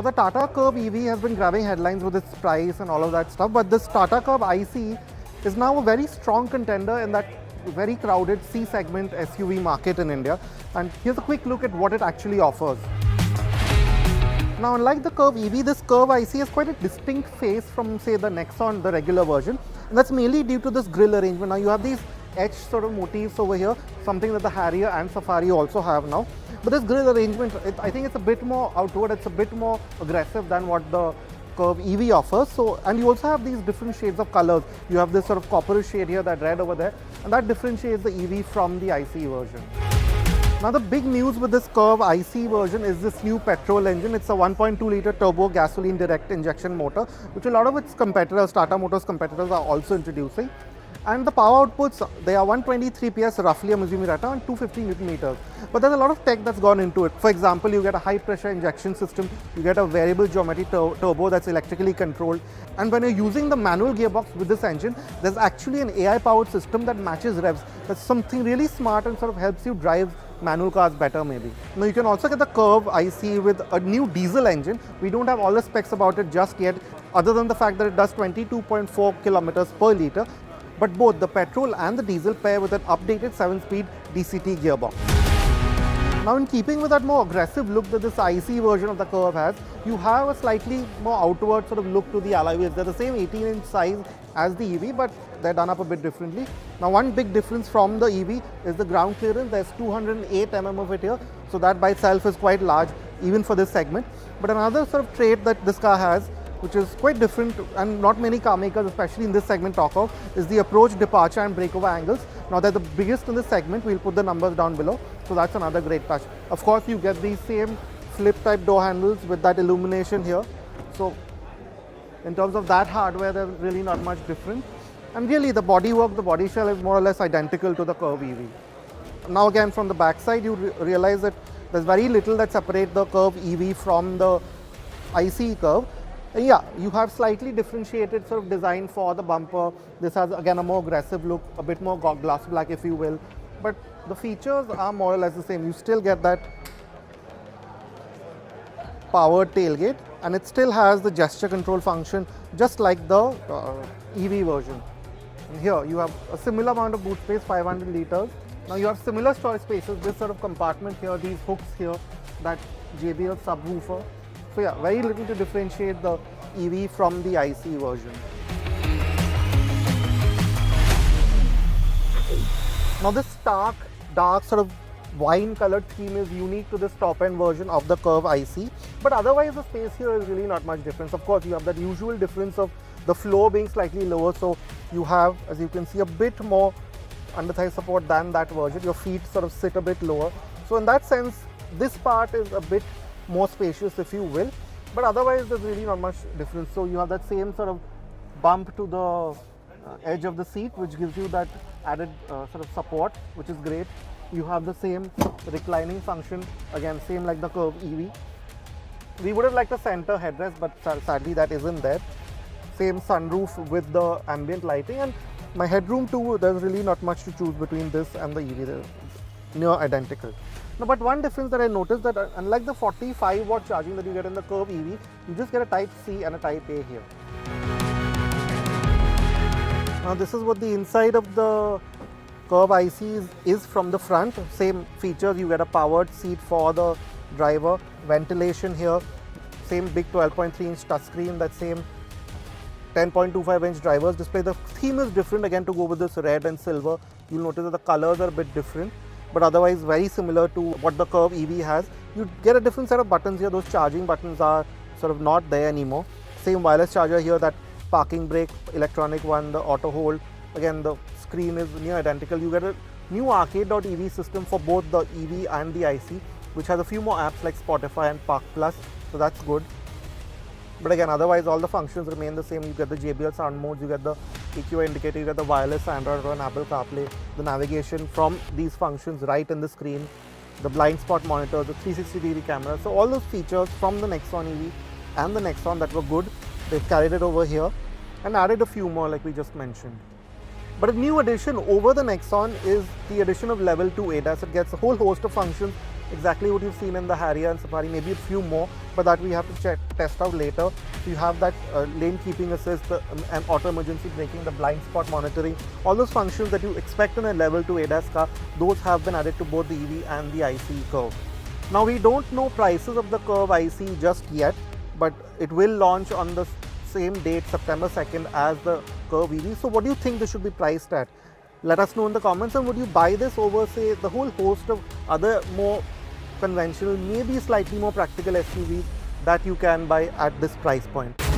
Now the Tata Curvv EV has been grabbing headlines with its price and all of that stuff, but this Tata Curvv ICE is now a very strong contender in that very crowded C segment SUV market in India. And here's a quick look at what it actually offers. Now, unlike the Curvv EV, this Curvv ICE has quite a distinct face from, say, the Nexon, the regular version. And that's mainly due to this grille arrangement. Now, you have these etched sort of motifs over here, something that the Harrier and Safari also have now. But this grille arrangement, I think it's a bit more outward, it's a bit more aggressive than what the Curvv EV offers. And you also have these different shades of colors. You have this sort of copper shade here, that red over there, and that differentiates the EV from the ICE version. Now the big news with this Curvv ICE version is this new petrol engine. It's a 1.2 litre turbo gasoline direct injection motor, which a lot of its competitors, Tata Motors competitors, are also introducing. And the power outputs, they are 123 PS roughly, I'm assuming right now, and 250 Newton meters. But there's a lot of tech that's gone into it. For example, you get a high pressure injection system, you get a variable geometry turbo that's electrically controlled. And when you're using the manual gearbox with this engine, there's actually an AI powered system that matches revs. That's something really smart and sort of helps you drive manual cars better maybe. Now you can also get the Curvv ICE with a new diesel engine. We don't have all the specs about it just yet, other than the fact that it does 22.4 kilometers per litre. But both the petrol and the diesel pair with an updated 7-speed DCT gearbox. Now in keeping with that more aggressive look that this ICE version of the Curvv has, you have a slightly more outward sort of look to the alloy wheels. They're the same 18-inch size as the EV, but they're done up a bit differently. Now one big difference from the EV is the ground clearance. There's 208 mm of it here, so that by itself is quite large even for this segment. But another sort of trait that this car has, which is quite different and not many car makers, especially in this segment, talk of, is the approach, departure and breakover angles. Now they're the biggest in this segment. We'll put the numbers down below. So that's another great touch. Of course, you get these same flip type door handles with that illumination here. So in terms of that hardware, there's really not much different. And really the bodywork, the body shell is more or less identical to the Curvv EV. Now again, from the back side, you realize that there's very little that separates the Curvv EV from the ICE Curvv. And yeah, you have slightly differentiated sort of design for the bumper. This has again a more aggressive look, a bit more gloss black if you will. But the features are more or less the same. You still get that powered tailgate, and it still has the gesture control function just like the EV version. And here you have a similar amount of boot space, 500 liters. Now you have similar storage spaces, this sort of compartment here, these hooks here, that JBL subwoofer. So yeah, very little to differentiate the EV from the ICE version. Now this stark, dark sort of wine colored theme is unique to this top end version of the Curvv ICE. But otherwise the space here is really not much difference. Of course, you have that usual difference of the floor being slightly lower. So you have, as you can see, a bit more under thigh support than that version. Your feet sort of sit a bit lower. So in that sense, this part is a bit more spacious if you will, but otherwise there's really not much difference. So you have that same sort of bump to the edge of the seat, which gives you that added sort of support, which is great. You have the same reclining function, again same like the Curvv EV. We would have liked a center headrest, but sadly that isn't there. Same sunroof with the ambient lighting, and my headroom too, there's really not much to choose between this and the EV. They're near identical. No, but one difference that I noticed, that unlike the 45 watt charging that you get in the Curvv EV, you just get a Type C and a Type A here. Now this is what the inside of the Curvv ICE is from the front. Same features, you get a powered seat for the driver, ventilation here, same big 12.3 inch touchscreen, that same 10.25 inch driver's display. The theme is different again to go with this red and silver. You'll notice that the colors are a bit different, but otherwise very similar to what the Curvv EV has. You get a different set of buttons here. Those charging buttons are sort of not there anymore. Same wireless charger here, that parking brake electronic one, the auto hold. Again, the screen is near identical. You get a new arcade.EV system for both the EV and the ICE, which has a few more apps like Spotify and Park Plus, so that's good. But again, otherwise all the functions remain the same. You get the JBL sound modes, you get the EQ indicator, you get the wireless Android and Apple CarPlay, the navigation from these functions right in the screen, the blind spot monitor, the 360-degree camera. So all those features from the Nexon EV and the Nexon that were good, they've carried it over here and added a few more like we just mentioned. But a new addition over the Nexon is the addition of level 2 ADAS. It gets a whole host of functions exactly what you've seen in the Harrier and Safari, maybe a few more, but that we have to test out later. So you have that lane keeping assist, and auto emergency braking, the blind spot monitoring, all those functions that you expect in a level 2 ADAS car, those have been added to both the EV and the ICE Curvv. Now we don't know prices of the Curvv ICE just yet, but it will launch on the same date, September 2nd, as the Curvv EV. So what do you think this should be priced at? Let us know in the comments, and would you buy this over, say, the whole host of other more conventional, maybe slightly more practical SUVs that you can buy at this price point?